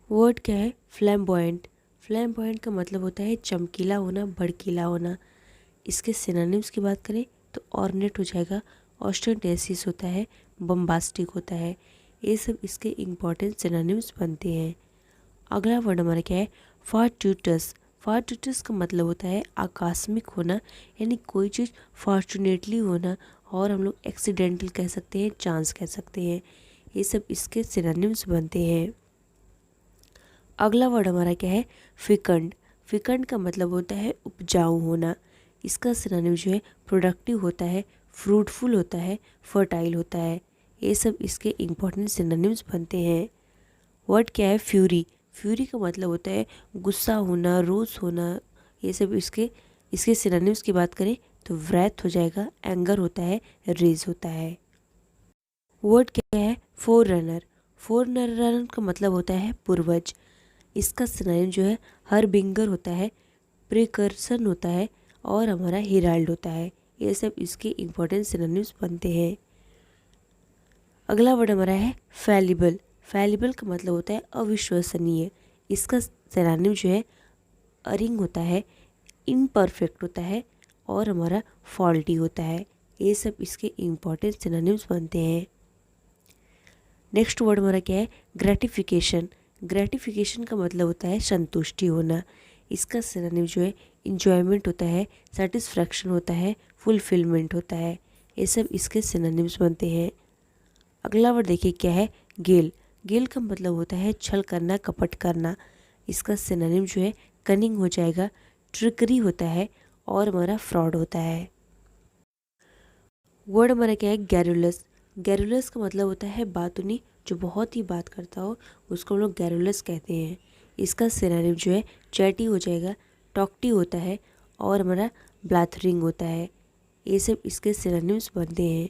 Word क्या है? Flamboyant. Flamboyant का मतलब होता है चमकीला होना, भड़कीला होना। इसके सिनोनिम्स की बात करें तो ऑर्नेट हो जाएगा, ऑस्टेंटेसियस होता है, बम्बास्टिक होता है। ये सब इसके इम्पॉर्टेंट सिनोनिम्स बनते हैं। अगला वर्ड हमारा क्या है? फॉर्ट्यूटस। फॉर्ट्यूटस का मतलब होता है आकस्मिक होना, यानी कोई चीज़ फॉर्चुनेटली होना, और हम लोग एक्सीडेंटल कह सकते हैं, चांस कह सकते हैं। ये सब इसके सिनोनिम्स बनते हैं। अगला वर्ड हमारा क्या है? फिकंड। फिकंड का मतलब होता है उपजाऊ होना। इसका सिनोनिम जो है प्रोडक्टिव होता है, फ्रूटफुल होता है, फर्टाइल होता है। ये सब इसके इम्पोर्टेंट सिनोनिम्स बनते हैं। वर्ड क्या है? फ्यूरी। फ्यूरी का मतलब होता है गुस्सा होना, रोष होना। ये सब इसके इसके सिनोनिम्स की बात करें तो व्रैथ हो जाएगा, एंगर होता है, रेज होता है। वर्ड क्या है? Four runner. फोर रनर का मतलब होता है पूर्वज। इसका सिनोनिम जो है हरबिंगर होता है, प्रिकर्सन होता है, और हमारा हिराल्ड होता है। ये सब इसके इम्पोर्टेंट सिनोनिम्स बनते हैं। अगला वर्ड हमारा है फैलिबल। फैलिबल का मतलब होता है अविश्वसनीय। इसका सिनोनिम जो है अरिंग होता है, इम्परफेक्ट होता है, और हमारा फॉल्टी होता है। ये सब इसके इम्पोर्टेंट सिनोनिम्स बनते हैं। नेक्स्ट वर्ड हमारा क्या है? ग्रेटिफिकेशन। ग्रेटिफिकेशन का मतलब होता है संतुष्टि होना। इसका सिनोनिम जो है इंजॉयमेंट होता है, सेटिस्फैक्शन होता है, फुलफिलमेंट होता है। ये सब इसके सिनोनिम्स बनते हैं। अगला वर्ड देखिए क्या है? गेल। गेल का मतलब होता है छल करना, कपट करना। इसका सिनोनिम जो है कनिंग हो जाएगा, ट्रिकरी होता है, और हमारा फ्रॉड होता है। वर्ड हमारा क्या है? गैरुलस। गैरुलस का मतलब होता है बातूनी, जो बहुत ही बात करता हो उसको हम लोग गैरुलस कहते हैं। इसका सिनोनिम जो है चैटी हो जाएगा, टॉकटी होता है, और हमारा ब्लाथरिंग होता है। ये सब इसके सिनोनिम्स बनते हैं।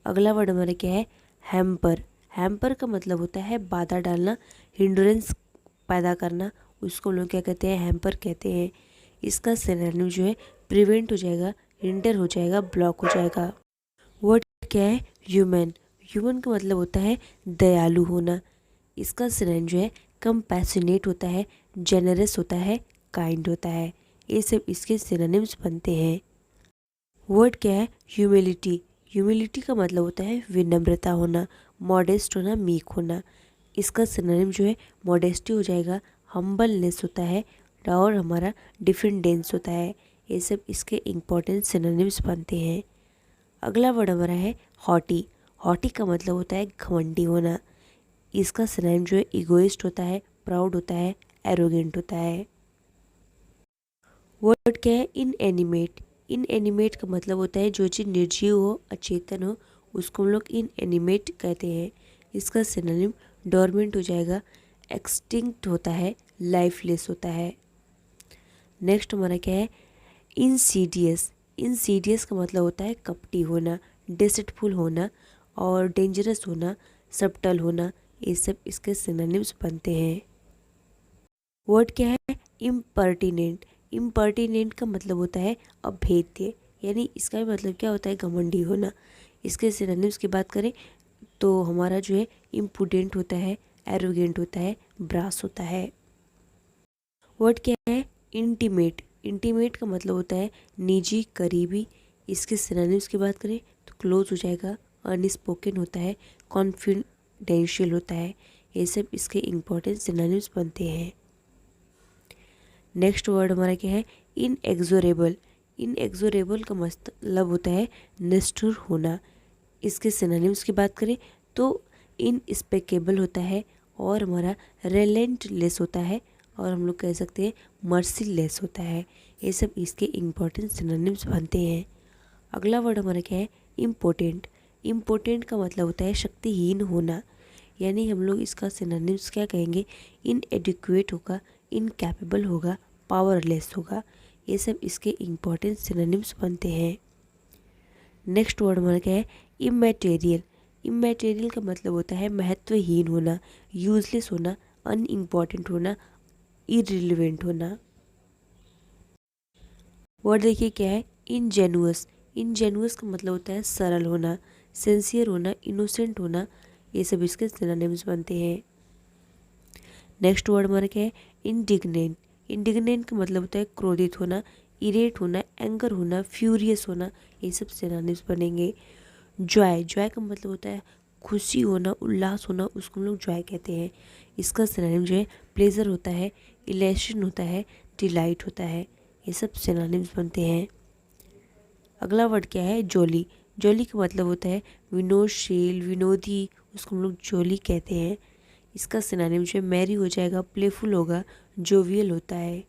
अगला वर्ड हमारा क्या है? हैम्पर। हैम्पर का मतलब होता है बाधा डालना, हिंड्रेंस पैदा करना। उसको हम लोग क्या कहते हैं? हैम्पर कहते हैं। इसका सिनोनिम जो है प्रिवेंट हो जाएगा, हिंडर हो जाएगा, ब्लॉक हो जाएगा। वर्ड क्या है? ह्यूमन। ह्यूमन का मतलब होता है दयालु होना। इसका सिनोनिम जो है कंपैशनेट होता है, जेनरस होता है, काइंड होता है। ये सब इसके सिनोनिम्स बनते हैं। वर्ड क्या है? ह्यूमिलिटी। ह्यूमिलिटी का मतलब होता है विनम्रता होना, मॉडेस्ट होना, मीक होना। इसका सिनोनिम जो है मॉडेस्टी हो जाएगा, हम्बलनेस होता है, और हमारा डिफेंडेंस होता है। ये सब इसके इम्पोर्टेंट सिनोनिम्स बनते हैं। अगला वर्ड हमारा है हॉटी। हॉटी का मतलब होता है घमंडी होना। इसका सिनोनिम जो है इगोइस्ट होता है, प्राउड होता है, एरोगेंट होता है। वर्ड क्या है? इनएनिमेट। इनएनिमेट का मतलब होता है जो चीज़ निर्जीव हो, अचेतन हो, उसको हम लोग इनएनिमेट कहते हैं। इसका सिनोनिम डोरमेंट हो जाएगा, एक्सटिंक्ट होता है, लाइफलेस होता है। नेक्स्ट हमारा क्या है? इंसीडियस। इंसीडियस का मतलब होता है कपटी होना, डिसेटफुल होना, और डेंजरस होना, सबटल होना। ये सब इसके सिनोनिम्स बनते हैं। वर्ड क्या है? इम्पर्टिनेंट। इम्पर्टिनेंट का मतलब होता है अभेद्य, यानी इसका भी मतलब क्या होता है? घमंडी होना। इसके सिनोनिम्स की बात करें तो हमारा जो है इम्पुडेंट होता है, एरोगेंट होता है, ब्रास होता है। वर्ड क्या है? इंटीमेट। इंटीमेट का मतलब होता है निजी, करीबी। इसके सिनोनिम्स की बात करें तो क्लोज हो जाएगा, अनस्पोकन होता है, कॉन्फिडेंशियल होता है। ये सब इसके इम्पोर्टेंट सिनोनिम्स बनते हैं। नेक्स्ट वर्ड हमारा क्या है? इनएक्सोरेबल। इनएक्सोरेबल का मतलब होता है निष्ठुर होना। इसके सिनोनिम्स की बात करें तो इनस्पेकेबल होता है, और हमारा रेलेंटलेस होता है, और हम लोग कह सकते हैं मर्सीलेस होता है। ये सब इसके इम्पोर्टेंट सिनोनिम्स बनते हैं। अगला वर्ड हमारा क्या है? इम्पोर्टेंट। इम्पोर्टेंट का मतलब होता है शक्तिहीन होना, यानी हम लोग इसका सिनोनिम्स क्या कहेंगे? इनएडिक्वेट होगा, इनकैपेबल होगा, पावरलेस होगा। ये सब इसके इम्पोर्टेंट सिनोनिम्स बनते हैं। नेक्स्ट वर्ड हमारा क्या है? इमैटेरियल। इमैटेरियल का मतलब होता है महत्वहीन होना, यूजलेस होना, अनइम्पॉर्टेंट होना, इरिलेवेंट होना। वर्ड देखिए क्या है? इनजेनुअस। इनजेनुअस का मतलब होता है सरल होना, सिंसियर होना, इनोसेंट होना। ये सब इसके सिनोनिम्स बनते हैं। नेक्स्ट वर्ड हमारा क्या है, इंडिग्नेंट। इंडिग्नेंट का मतलब होता है क्रोधित होना, इरेट होना, एंगर होना, फ्यूरियस होना, ये सब सिनोनिम्स बनेंगे। जॉय, जॉय का मतलब होता है खुशी होना, उल्लास होना, उसको हम लोग जॉय कहते हैं। इसका सिनोनिम जो है प्लेजर होता है, इलेशन होता है, डिलाइट होता है, ये सब सिनोनिम्स बनते हैं। अगला वर्ड क्या है, जॉली। जॉली का मतलब होता है विनोदशील, विनोदी, उसको हम लोग जॉली कहते हैं। इसका सिनोनिम जो है मैरी हो जाएगा, प्लेफुल होगा, जोवियल होता है।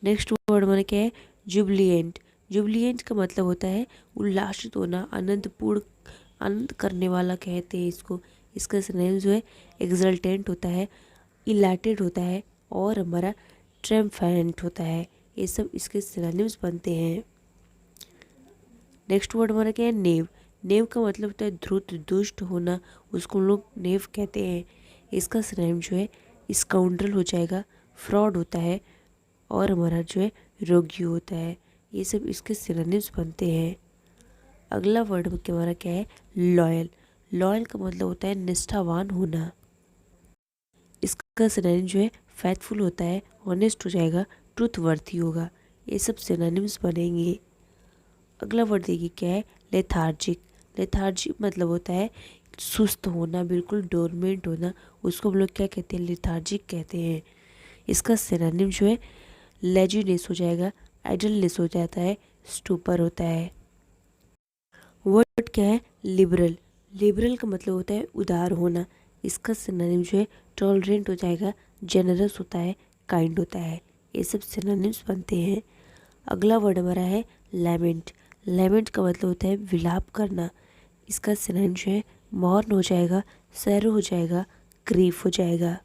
नेक्स्ट वर्ड हमारा क्या है, जुबलिएंट। जुबलिएंट का मतलब होता है उल्लासित होना, आनंदपूर्ण, आनंद करने वाला कहते हैं इसको। इसका सिनोनिम जो है एक्सल्टेंट होता है, इलाटेड होता है, और हमारा ट्रेम्फेंट होता है। ये सब इसके सिनोनिम्स बनते हैं। नेक्स्ट वर्ड हमारा क्या है, नेव। नेव का मतलब होता है ध्रुत, दुष्ट होना, उसको हम लोग नेव कहते हैं। इसका सिनोनिम जो है स्काउंड्रल हो जाएगा, फ्रॉड होता है, और हमारा जो है रोगी होता है। ये सब इसके सिनोनिम्स बनते हैं। अगला वर्ड हमारा क्या है, लॉयल। लॉयल का मतलब होता है निष्ठावान होना। इसका सिनोनिम जो है फैथफुल होता है, ऑनेस्ट हो जाएगा, ट्रूथवर्थी होगा। ये सब सिनोनिम्स बनेंगे। अगला वर्ड देखिए क्या है, लेथार्जिक। लेथार्जिक मतलब होता है सुस्त होना, बिल्कुल डोरमेंट होना, उसको हम लोग क्या कहते हैं, लेथार्जिक कहते हैं। इसका सिनोनिम जो है लेजीनेस हो जाएगा, आइडलनेस हो जाता है, स्टूपर होता है। वर्ड क्या है, लिबरल। लिबरल का मतलब होता है उदार होना। इसका सिनोनिम जो है टॉलरेंट हो जाएगा, जेनरस होता है, काइंड होता है। ये सब सिनोनिम्स बनते हैं। अगला वर्ड हमारा है लैमेंट। लैमेंट का मतलब होता है विलाप करना। इसका सिनोनिम जो है मौन हो जाएगा, सैरो हो जाएगा, ग्रीफ हो जाएगा।